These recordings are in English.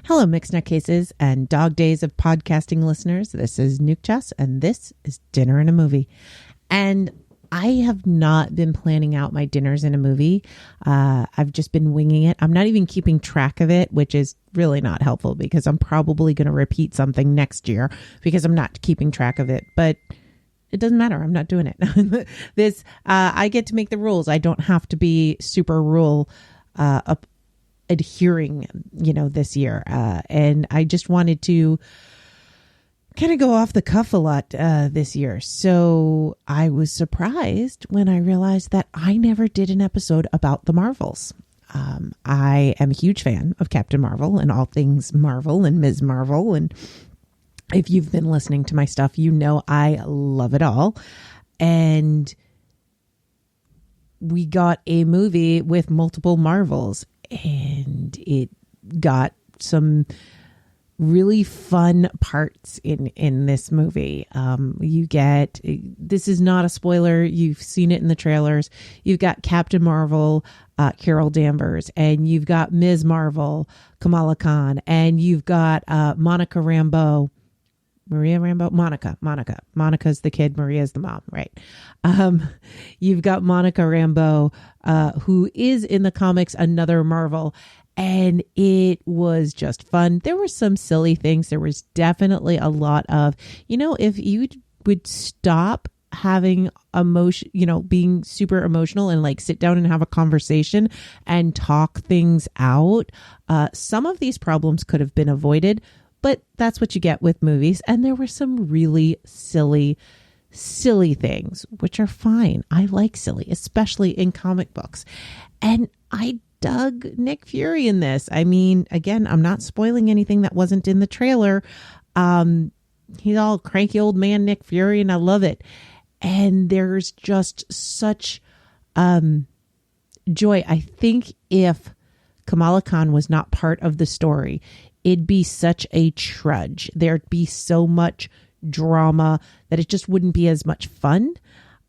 Hello, Mixed Nutcases and Dog Days of podcasting listeners. This is Nuke Chess, and this is Dinner and a Movie. And I have not been planning out my dinners in a movie. I've just been winging it. I'm not even keeping track of it, which is really not helpful because I'm probably going to repeat something next year because I'm not keeping track of it. But it doesn't matter. I'm not doing it. I get to make the rules. I don't have to be super rule adhering, this year. And I just wanted to kind of go off the cuff a lot this year. So I was surprised when I realized that I never did an episode about the Marvels. I am a huge fan of Captain Marvel and all things Marvel and Ms. Marvel. And if you've been listening to my stuff, you know I love it all. And we got a movie with multiple Marvels. And it got some really fun parts in this movie. This is not a spoiler. You've seen it in the trailers. You've got Captain Marvel, Carol Danvers, and you've got Ms. Marvel, Kamala Khan, and you've got Monica Rambeau. Maria Rambeau? Monica. Monica's the kid. Maria's the mom, right? You've got Monica Rambeau, who is in the comics another Marvel, and it was just fun. There were some silly things. There was definitely a lot of, if you would stop having emotion, being super emotional and like sit down and have a conversation and talk things out, some of these problems could have been avoided. But that's what you get with movies. And there were some really silly things, which are fine. I like silly, especially in comic books. And I dug Nick Fury in this. I mean, again, I'm not spoiling anything that wasn't in the trailer. He's all cranky old man Nick Fury, and I love it. And there's just such joy. I think if Kamala Khan was not part of the story, it'd be such a trudge. There'd be so much drama that it just wouldn't be as much fun.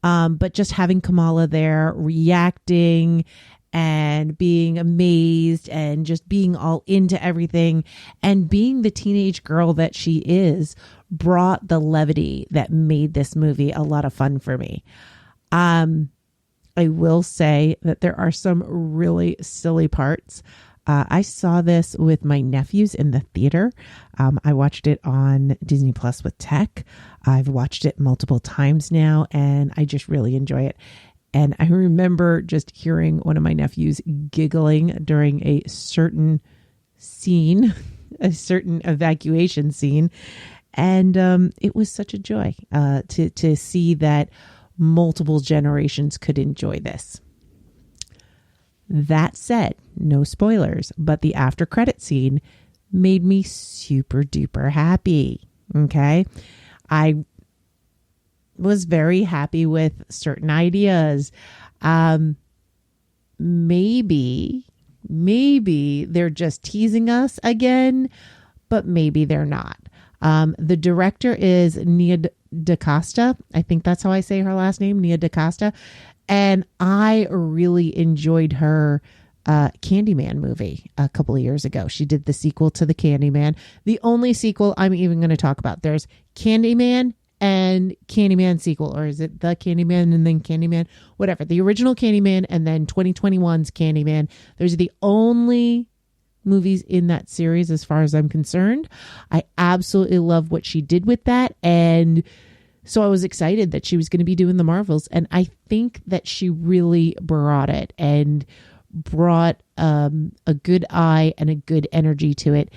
But just having Kamala there reacting and being amazed and just being all into everything and being the teenage girl that she is brought the levity that made this movie a lot of fun for me. I will say that there are some really silly parts. I saw this with my nephews in the theater. I watched it on Disney Plus with Tech. I've watched it multiple times now, and I just really enjoy it. And I remember just hearing one of my nephews giggling during a certain scene, a certain evacuation scene. And it was such a joy to see that multiple generations could enjoy this. That said, no spoilers, but the after credit scene made me super duper happy. Okay. I was very happy with certain ideas. Maybe they're just teasing us again, but maybe they're not. The director is Nia DaCosta. I think that's how I say her last name, Nia DaCosta. And I really enjoyed her Candyman movie a couple of years ago. She did the sequel to the Candyman. The only sequel I'm even going to talk about. There's Candyman and Candyman sequel, or is it the Candyman and then Candyman? Whatever. The original Candyman and then 2021's Candyman. Those are the only movies in that series as far as I'm concerned. I absolutely love what she did with that. And so I was excited that she was going to be doing the Marvels. And I think that she really brought it and brought a good eye and a good energy to it.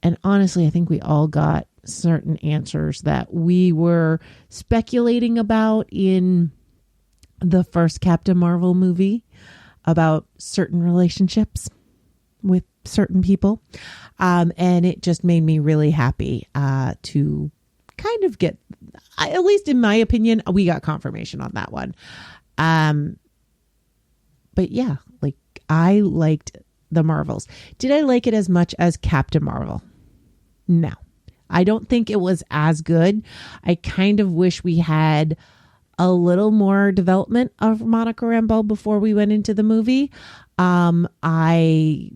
And honestly, I think we all got certain answers that we were speculating about in the first Captain Marvel movie about certain relationships with certain people. And it just made me really happy to kind of get, at least in my opinion, we got confirmation on that one. But yeah, like I liked the Marvels. Did I like it as much as Captain Marvel? No, I don't think it was as good. I kind of wish we had a little more development of Monica Rambeau before we went into the movie. I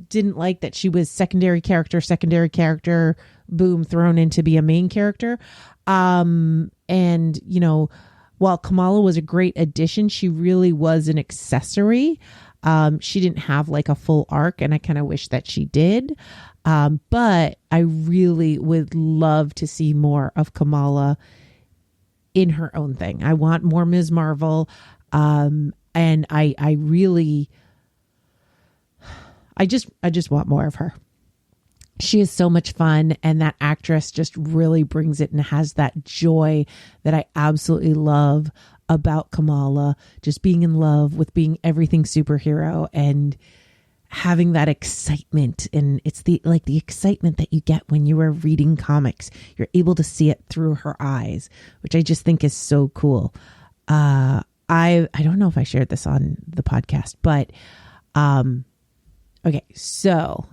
didn't like that she was secondary character, boom, thrown in to be a main character. And, you know, while Kamala was a great addition, she really was an accessory. She didn't have like a full arc, and I kind of wish that she did. But I really would love to see more of Kamala in her own thing. I want more Ms. Marvel. And I really, I just want more of her. She is so much fun, and that actress just really brings it and has that joy that I absolutely love about Kamala, just being in love with being everything superhero and having that excitement. And it's the excitement that you get when you are reading comics. You're able to see it through her eyes, which I just think is so cool. I don't know if I shared this on the podcast, but okay, so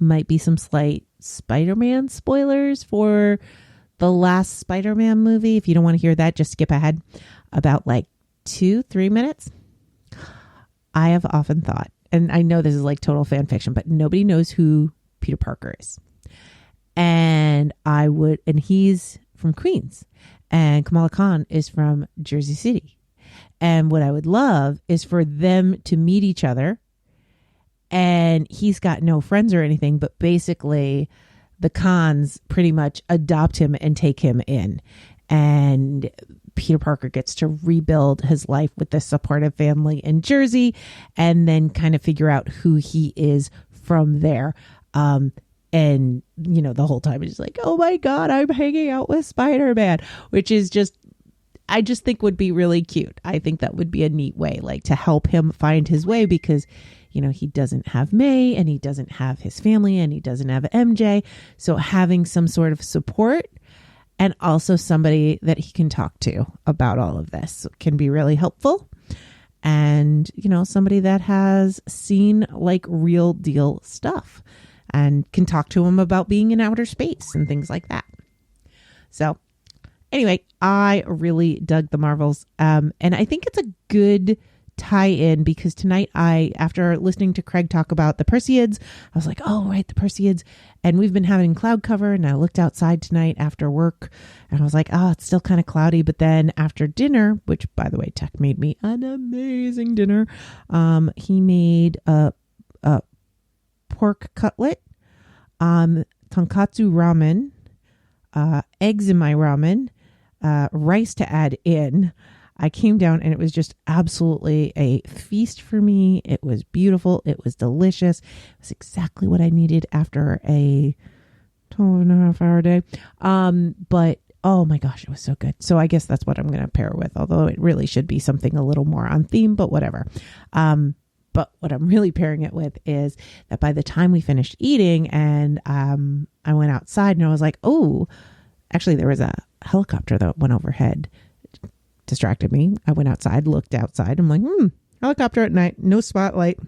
might be some slight Spider-Man spoilers for the last Spider-Man movie. If you don't want to hear that, just skip ahead about like 2-3 minutes. I have often thought, and I know this is like total fan fiction, but nobody knows who Peter Parker is. And he's from Queens, and Kamala Khan is from Jersey City. And what I would love is for them to meet each other. And he's got no friends or anything, but basically the Khans pretty much adopt him and take him in. And Peter Parker gets to rebuild his life with this supportive family in Jersey, and then kind of figure out who he is from there. And, you know, the whole time it's like, oh my God, I'm hanging out with Spider-Man, which is just, I just think would be really cute. I think that would be a neat way, like, to help him find his way, because, you know, he doesn't have May, and he doesn't have his family, and he doesn't have MJ. So having some sort of support, and also somebody that he can talk to about all of this, can be really helpful. And, you know, somebody that has seen like real deal stuff and can talk to him about being in outer space and things like that. So anyway, I really dug the Marvels. And I think it's a good tie-in, because tonight after listening to Craig talk about the Perseids, I was like, oh, right, the Perseids. And we've been having cloud cover, and I looked outside tonight after work, and I was like, oh, it's still kind of cloudy. But then after dinner, which, by the way, Tech made me an amazing dinner. He made a pork cutlet, tonkatsu ramen, eggs in my ramen, rice to add in. I came down, and it was just absolutely a feast for me. It was beautiful. It was delicious. It was exactly what I needed after a 12.5-hour day. But oh my gosh, it was so good. So I guess that's what I'm going to pair it with, although it really should be something a little more on theme, but whatever. But what I'm really pairing it with is that by the time we finished eating, and I went outside, and I was like, oh, actually there was a helicopter that went overhead. Distracted me. I went outside, looked outside. I'm like, helicopter at night, no spotlight.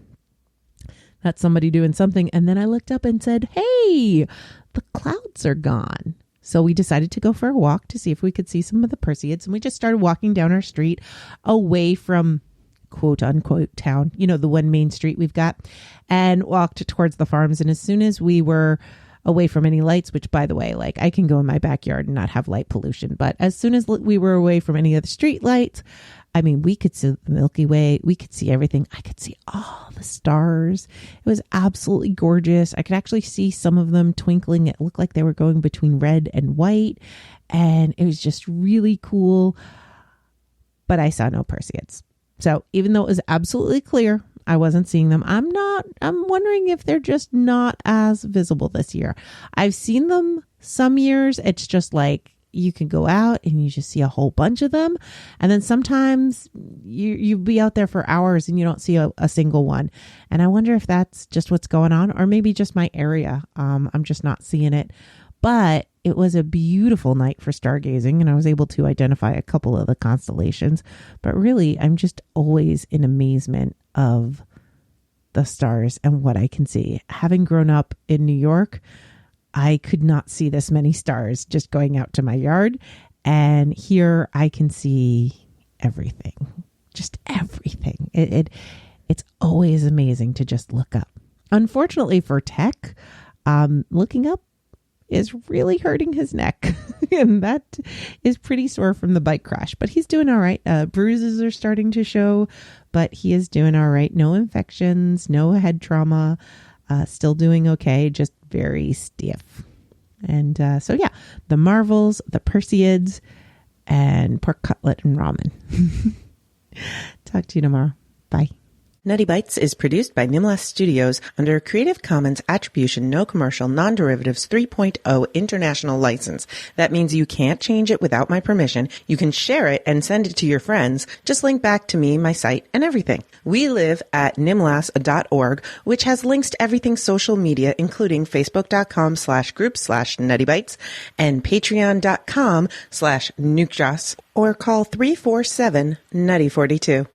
That's somebody doing something. And then I looked up and said, hey, the clouds are gone. So we decided to go for a walk to see if we could see some of the Perseids. And we just started walking down our street away from quote unquote town, you know, the one main street we've got, and walked towards the farms. And as soon as we were away from any lights, which, by the way, like, I can go in my backyard and not have light pollution, but as soon as we were away from any of the street lights, I mean, we could see the Milky Way, we could see everything. I could see all the stars. It was absolutely gorgeous. I could actually see some of them twinkling. It looked like they were going between red and white, and it was just really cool. But I saw no Perseids. So even though it was absolutely clear I wasn't seeing them, I'm wondering if they're just not as visible this year. I've seen them some years. It's just like you can go out and you just see a whole bunch of them. And then sometimes you be out there for hours and you don't see a single one. And I wonder if that's just what's going on, or maybe just my area. I'm just not seeing it. But it was a beautiful night for stargazing, and I was able to identify a couple of the constellations. But really, I'm just always in amazement of the stars and what I can see. Having grown up in New York, I could not see this many stars just going out to my yard. And here I can see everything, just everything. It's always amazing to just look up unfortunately for Tech, looking up is really hurting his neck. And that is pretty sore from the bike crash. But he's doing all right. Bruises are starting to show, but he is doing all right. No infections, no head trauma. Still doing okay, just very stiff. And so, yeah, the Marvels, the Perseids, and pork cutlet and ramen. Talk to you tomorrow. Bye. Nutty Bites is produced by Nimlas Studios under a Creative Commons Attribution No Commercial Non-Derivatives 3.0 International License. That means you can't change it without my permission. You can share it and send it to your friends. Just link back to me, my site, and everything. We live at nimlas.org, which has links to everything social media, including facebook.com/group/nuttybites and patreon.com/nukejoss, or call 347-NUTTY42.